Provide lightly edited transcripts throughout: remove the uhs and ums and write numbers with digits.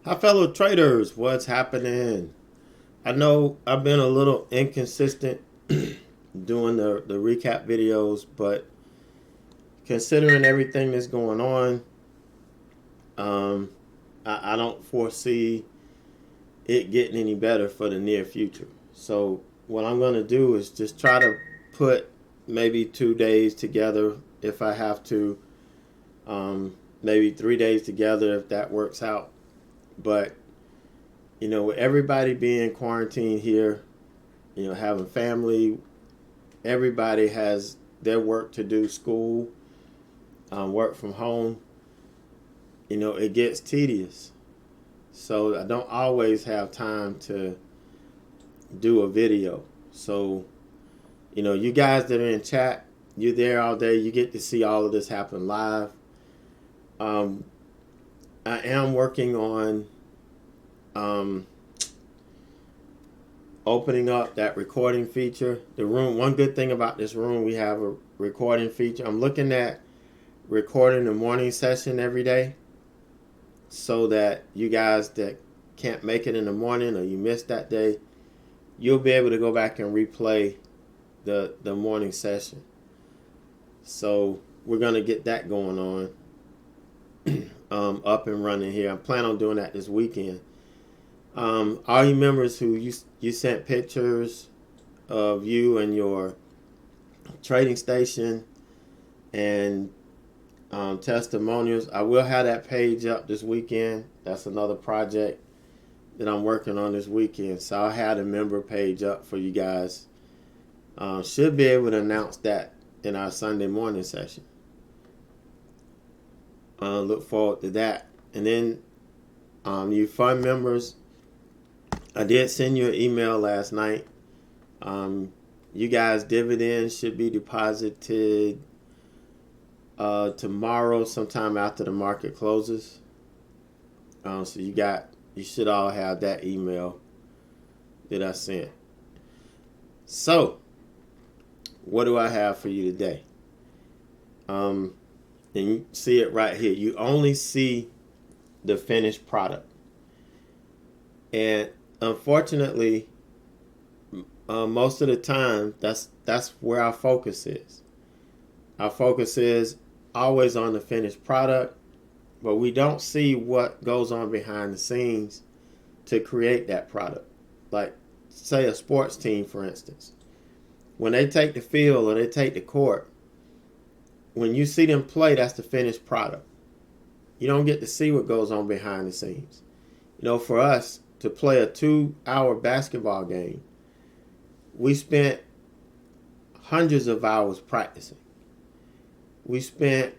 Hi, fellow traders. What's happening? I know I've been a little inconsistent doing the recap videos, but considering everything that's going on, um, I don't foresee it getting any better for the near future. So what I'm going to do is just try to put maybe 2 days together if I have to, maybe 3 days together if that works out. But with everybody being quarantined here, having family, everybody has their work to do, school, work from home. It gets tedious. So I don't always have time to do a video. So, you guys that are in chat, you're there all day. You get to see all of this happen live. I am working on opening up that recording feature. The room, one good thing about this room, we have a recording feature. I'm looking at recording the morning session every day so that you guys that can't make it in the morning or you missed that day, you'll be able to go back and replay the morning session. So we're going to get that going on, up and running here. I plan on doing that this weekend. All you members who you sent pictures of you and your trading station and testimonials, I will have that page up this weekend. That's another project that I'm working on this weekend. So I'll have the member page up for you guys. Should be able to announce that in our Sunday morning session. Look forward to that. And then you fund members, I did send you an email last night. You guys' dividends should be deposited tomorrow, sometime after the market closes. So you should all have that email that I sent. So, what do I have for you today? And you see it right here. You only see the finished product. And unfortunately, most of the time, that's where our focus is. Our focus is always on the finished product, but we don't see what goes on behind the scenes to create that product. Like, say, a sports team, for instance. When they take the field or they take the court, when you see them play, that's the finished product. You don't get to see what goes on behind the scenes. For us to play a 2-hour basketball game, we spent hundreds of hours practicing. We spent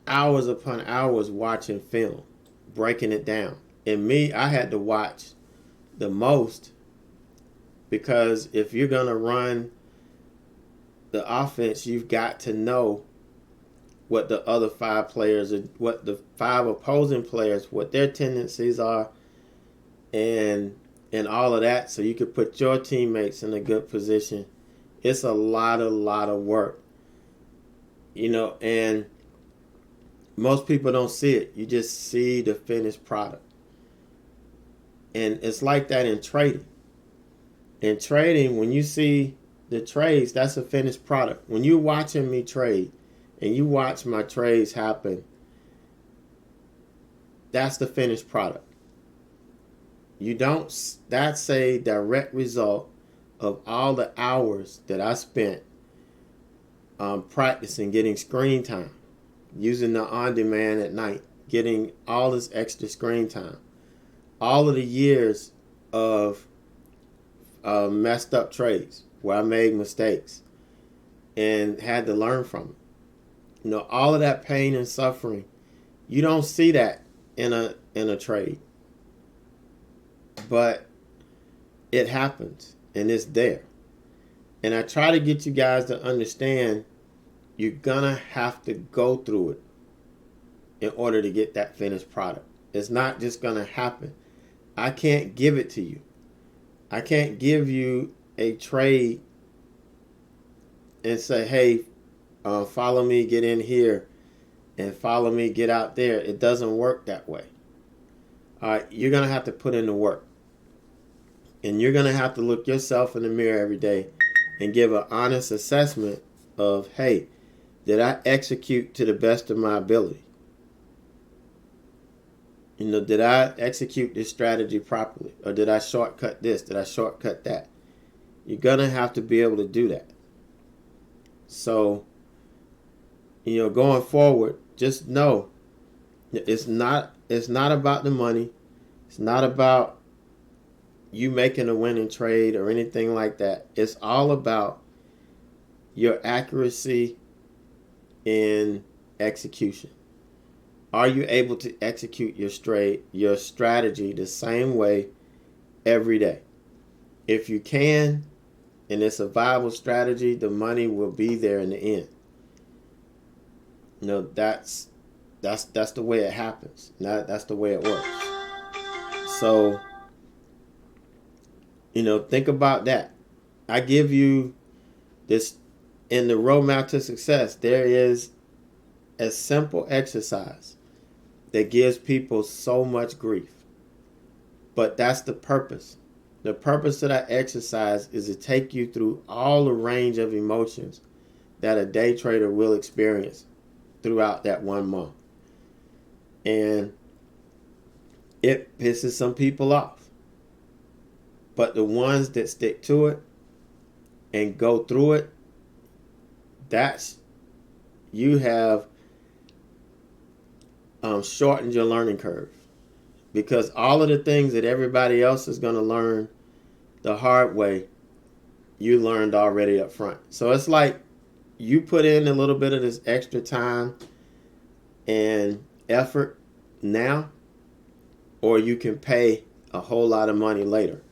hours upon hours watching film, breaking it down. And me, I had to watch the most, because if you're going to run the offense, you've got to know what the other 5 players, what the 5 opposing players, what their tendencies are, and all of that, so you could put your teammates in a good position. It's a lot of work, and most people don't see it. You just see the finished product. And it's like that in trading. In trading, when you see the trades, that's a finished product. When you're watching me trade and you watch my trades happen, that's the finished product. That's a direct result of all the hours that I spent practicing, getting screen time, using the on-demand at night, getting all this extra screen time, all of the years of messed up trades where I made mistakes and had to learn from it. All of that pain and suffering, you don't see that in a trade. But it happens, and it's there. And I try to get you guys to understand you're going to have to go through it in order to get that finished product. It's not just going to happen. I can't give it to you. I can't give you a trade and say, hey, follow me, get in here, and follow me, get out there. It doesn't work that way. you're going to have to put in the work. And you're going to have to look yourself in the mirror every day and give an honest assessment of, hey, did I execute to the best of my ability? Did I execute this strategy properly? Or did I shortcut this? Did I shortcut that? You're going to have to be able to do that. So, going forward, just know it's not about the money. It's not about you making a winning trade or anything like that. It's all about your accuracy in execution. Are you able to execute your strategy the same way every day? If you can, and it's a viable strategy, the money will be there in the end. That's the way it happens. That's the way it works. So, think about that. I give you this in the roadmap to success. There is a simple exercise that gives people so much grief. But that's the purpose. The purpose of that exercise is to take you through all the range of emotions that a day trader will experience throughout that 1 month. And it pisses some people off. But the ones that stick to it and go through it, you have shortened your learning curve. Because all of the things that everybody else is going to learn the hard way, you learned already up front. So it's like you put in a little bit of this extra time and effort now, or you can pay a whole lot of money later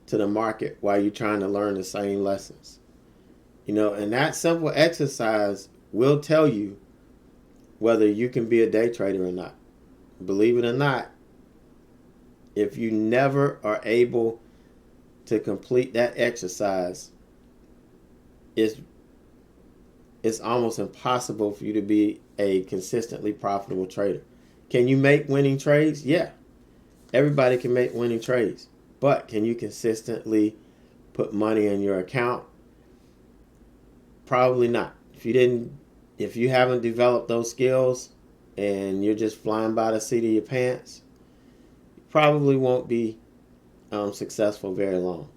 to the market while you're trying to learn the same lessons. And that simple exercise will tell you whether you can be a day trader or not. Believe it or not, if you never are able to complete that exercise, it's almost impossible for you to be a consistently profitable trader. Can you make winning trades? Yeah. Everybody can make winning trades. But can you consistently put money in your account? Probably not. If you haven't developed those skills and you're just flying by the seat of your pants, you probably won't be successful very long.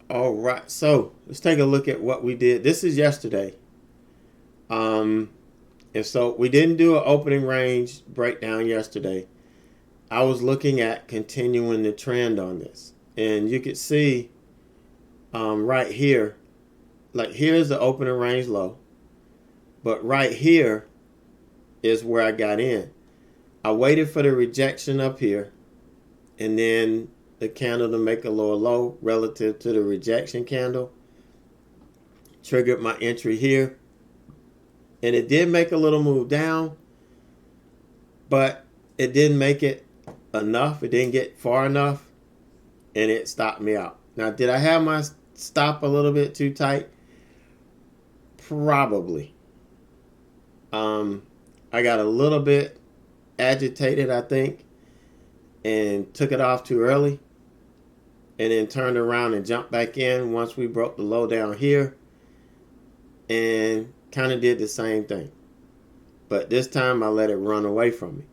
All right, so let's take a look at what we did. This is yesterday. And so we didn't do an opening range breakdown yesterday. I was looking at continuing the trend on this. And you could see right here, like here's the opening range low. But right here is where I got in. I waited for the rejection up here and then the candle to make a lower low relative to the rejection candle. Triggered my entry here. And it did make a little move down, but it didn't make it enough. It didn't get far enough, and it stopped me out. Now, did I have my stop a little bit too tight? Probably. I got a little bit agitated, I think, and took it off too early, and then turned around and jumped back in once we broke the low down here, and kind of did the same thing. But this time I let it run away from me.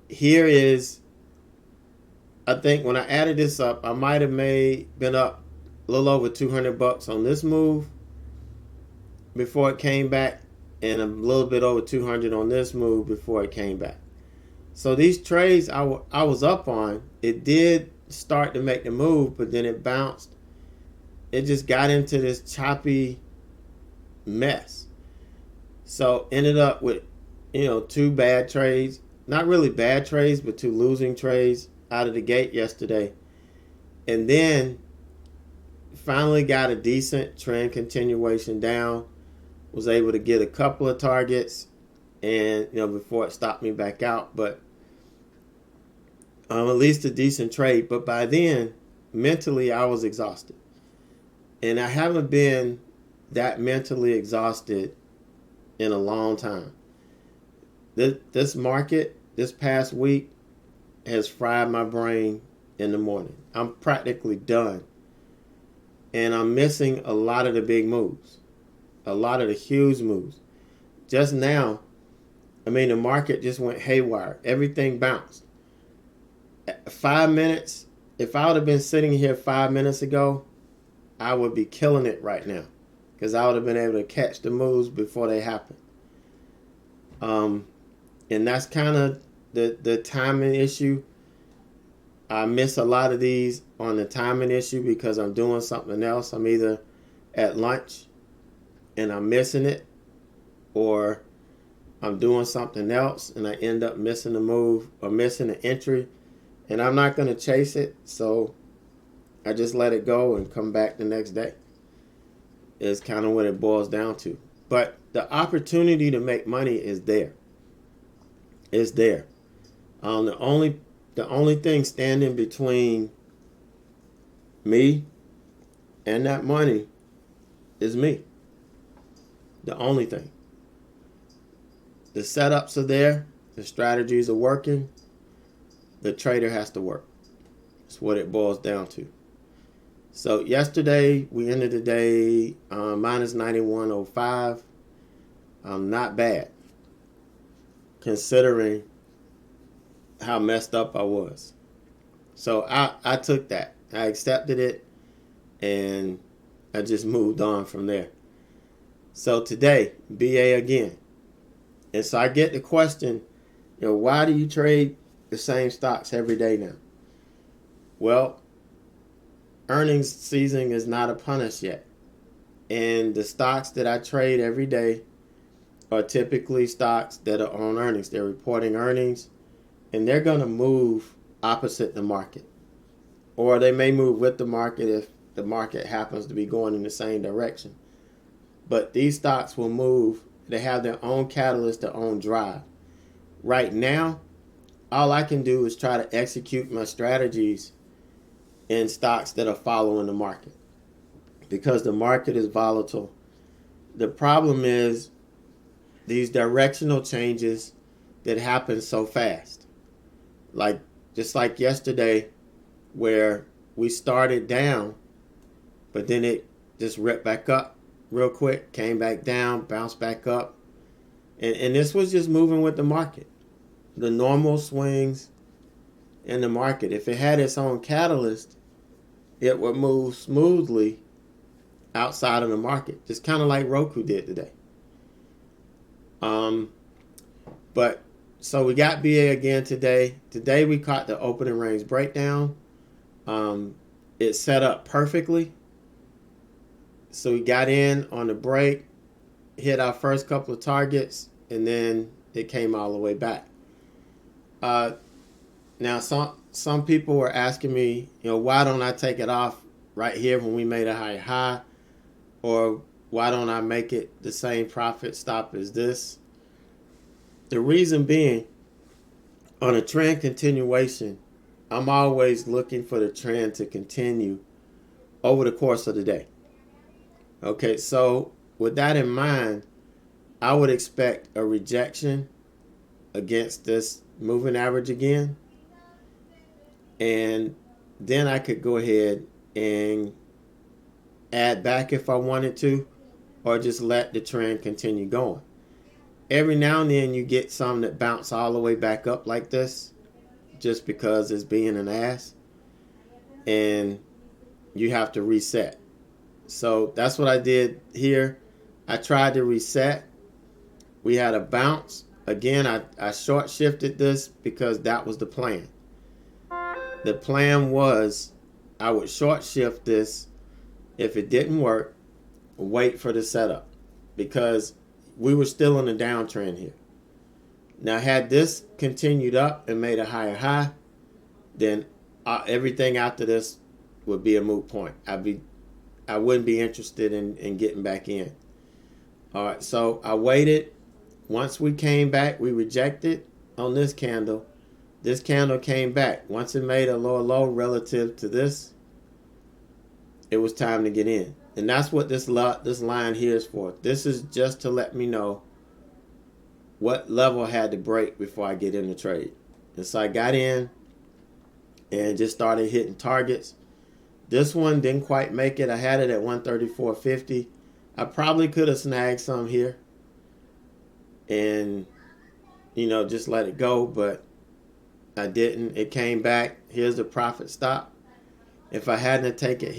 Here is, I think when I added this up, I might have been up a little over $200 on this move before it came back, and a little bit over 200 on this move before it came back. So these trades I was up on, it did start to make the move, but then it bounced. It just got into this choppy mess. So ended up with, two bad trades. Not really bad trades, but two losing trades out of the gate yesterday. And then finally got a decent trend continuation down. Was able to get a couple of targets and, before it stopped me back out. But at least a decent trade. But by then, mentally, I was exhausted. And I haven't been that mentally exhausted in a long time. This market this past week has fried my brain in the morning. I'm practically done. And I'm missing a lot of the big moves, a lot of the huge moves. Just now, I mean, the market just went haywire. Everything bounced. 5 minutes, if I would have been sitting here 5 minutes ago, I would be killing it right now because I would have been able to catch the moves before they happen. And that's kind of the timing issue. I miss a lot of these on the timing issue because I'm doing something else. I'm either at lunch and I'm missing it, or I'm doing something else and I end up missing the move or missing the entry, and I'm not going to chase it, so I just let it go and come back the next day. Is kind of what it boils down to. But the opportunity to make money is there. It's there. The only thing standing between me and that money is me. The only thing. The setups are there. The strategies are working. The trader has to work. That's what it boils down to. So yesterday we ended the day minus 91.05. Not bad, considering how messed up I was. So I took that. I accepted it, and I just moved on from there. So today, BA again. And so I get the question, why do you trade the same stocks every day now? Well, earnings season is not upon us yet. And the stocks that I trade every day are typically stocks that are on earnings. They're reporting earnings, and they're going to move opposite the market. Or they may move with the market if the market happens to be going in the same direction. But these stocks will move. They have their own catalyst, their own drive. Right now, all I can do is try to execute my strategies in stocks that are following the market, because the market is volatile. The problem is these directional changes that happen so fast. Just like yesterday, where we started down, but then it just ripped back up real quick, came back down, bounced back up. And this was just moving with the market. The normal swings in the market. If it had its own catalyst, it would move smoothly outside of the market, just kind of like Roku did today. But so we got BA again today. Today we caught the opening range breakdown. It set up perfectly. So we got in on the break, hit our first couple of targets, and then it came all the way back. Now some people were asking me, why don't I take it off right here when we made a high, or why don't I make it the same profit stop as this? The reason being, on a trend continuation, I'm always looking for the trend to continue over the course of the day. Okay, so with that in mind, I would expect a rejection against this moving average again. And then I could go ahead and add back if I wanted to, or just let the trend continue going. Every now and then you get some that bounce all the way back up like this, just because it's being an ass, and you have to reset. So that's what I did here. I tried to reset. We had a bounce. Again, I short shifted this because that was the plan. The plan was I would short shift this. If it didn't work, wait for the setup, because we were still in a downtrend here. Now, had this continued up and made a higher high, then everything after this would be a moot point. I wouldn't be interested in getting back in. All right, so I waited. Once we came back, we rejected on this candle. This candle came back. Once it made a lower low relative to this, it was time to get in. And that's what this line here is for. This is just to let me know what level had to break before I get in the trade. And so I got in and just started hitting targets. This one didn't quite make it. I had it at 134.50. I probably could have snagged some here and, just let it go, but I didn't. It came back. Here's the profit stop. If I hadn't taken it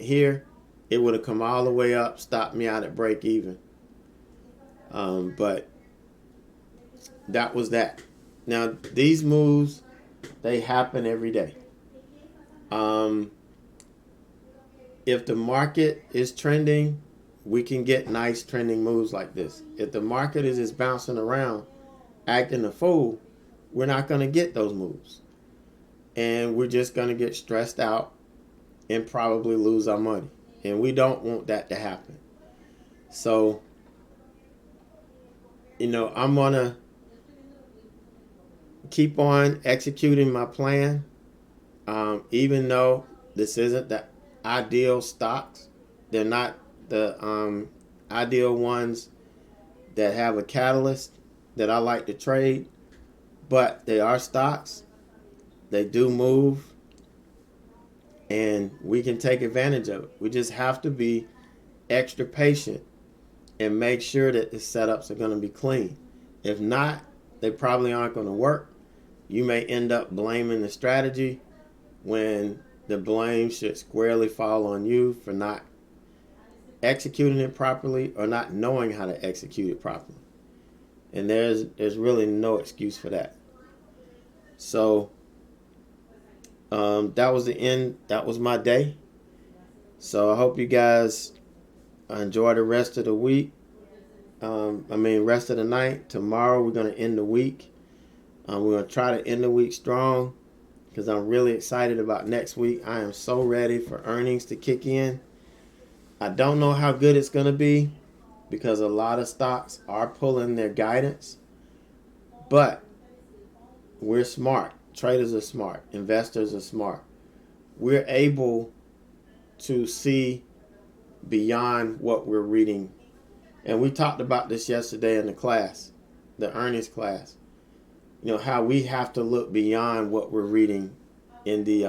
here, it would have come all the way up, stopped me out at break even. But that was that. Now, these moves, they happen every day. If the market is trending, we can get nice trending moves like this. If the market is just bouncing around, acting a fool, we're not going to get those moves. And we're just going to get stressed out and probably lose our money. And we don't want that to happen. So, I'm going to keep on executing my plan. Even though this isn't the ideal stocks, they're not the ideal ones that have a catalyst that I like to trade, but they are stocks. They do move, and we can take advantage of it. We just have to be extra patient and make sure that the setups are going to be clean. If not, they probably aren't going to work. You may end up blaming the strategy when the blame should squarely fall on you for not executing it properly or not knowing how to execute it properly. And there's really no excuse for that. So that was the end. That was my day. So I hope you guys enjoy the rest of the week. Rest of the night. Tomorrow we're going to end the week. We're going to try to end the week strong because I'm really excited about next week. I am so ready for earnings to kick in. I don't know how good it's going to be because a lot of stocks are pulling their guidance. But we're smart. Traders are smart. Investors are smart. We're able to see beyond what we're reading. And we talked about this yesterday in the class, the earnings class. How we have to look beyond what we're reading in the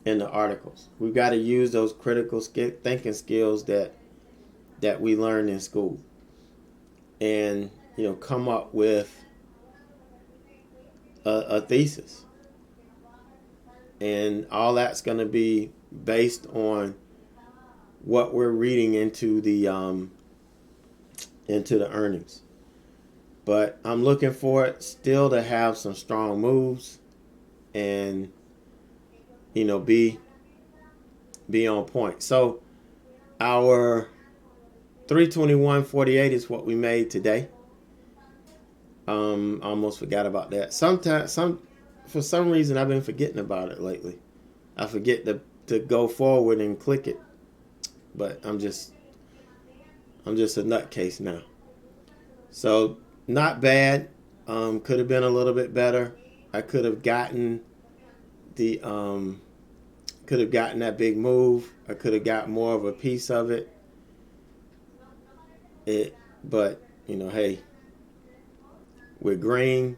articles. We've got to use those critical thinking skills that we learned in school, and come up with a thesis. And all that's going to be based on what we're reading into the earnings. But I'm looking for it still to have some strong moves and, be on point. So our 321.48 is what we made today. Almost forgot about that. For some reason, I've been forgetting about it lately. I forget to go forward and click it. But I'm just a nutcase now. So not bad. Could have been a little bit better. I could have gotten that big move. I could have got more of a piece of it. But hey, we're green.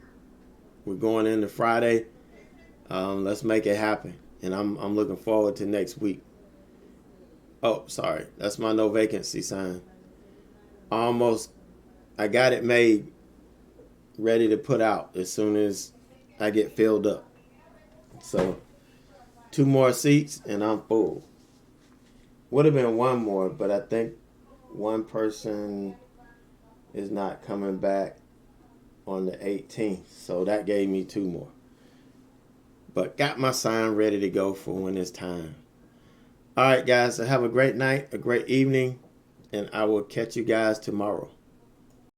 We're going into Friday. Let's make it happen. And I'm looking forward to next week. Oh, sorry. That's my no vacancy sign. I got it made, ready to put out as soon as I get filled up. So 2 more seats and I'm full. Would have been 1 more, but I think one person is not coming back on the 18th. So that gave me 2 more. But got my sign ready to go for when it's time. All right, guys. So have a great night, a great evening, and I will catch you guys tomorrow.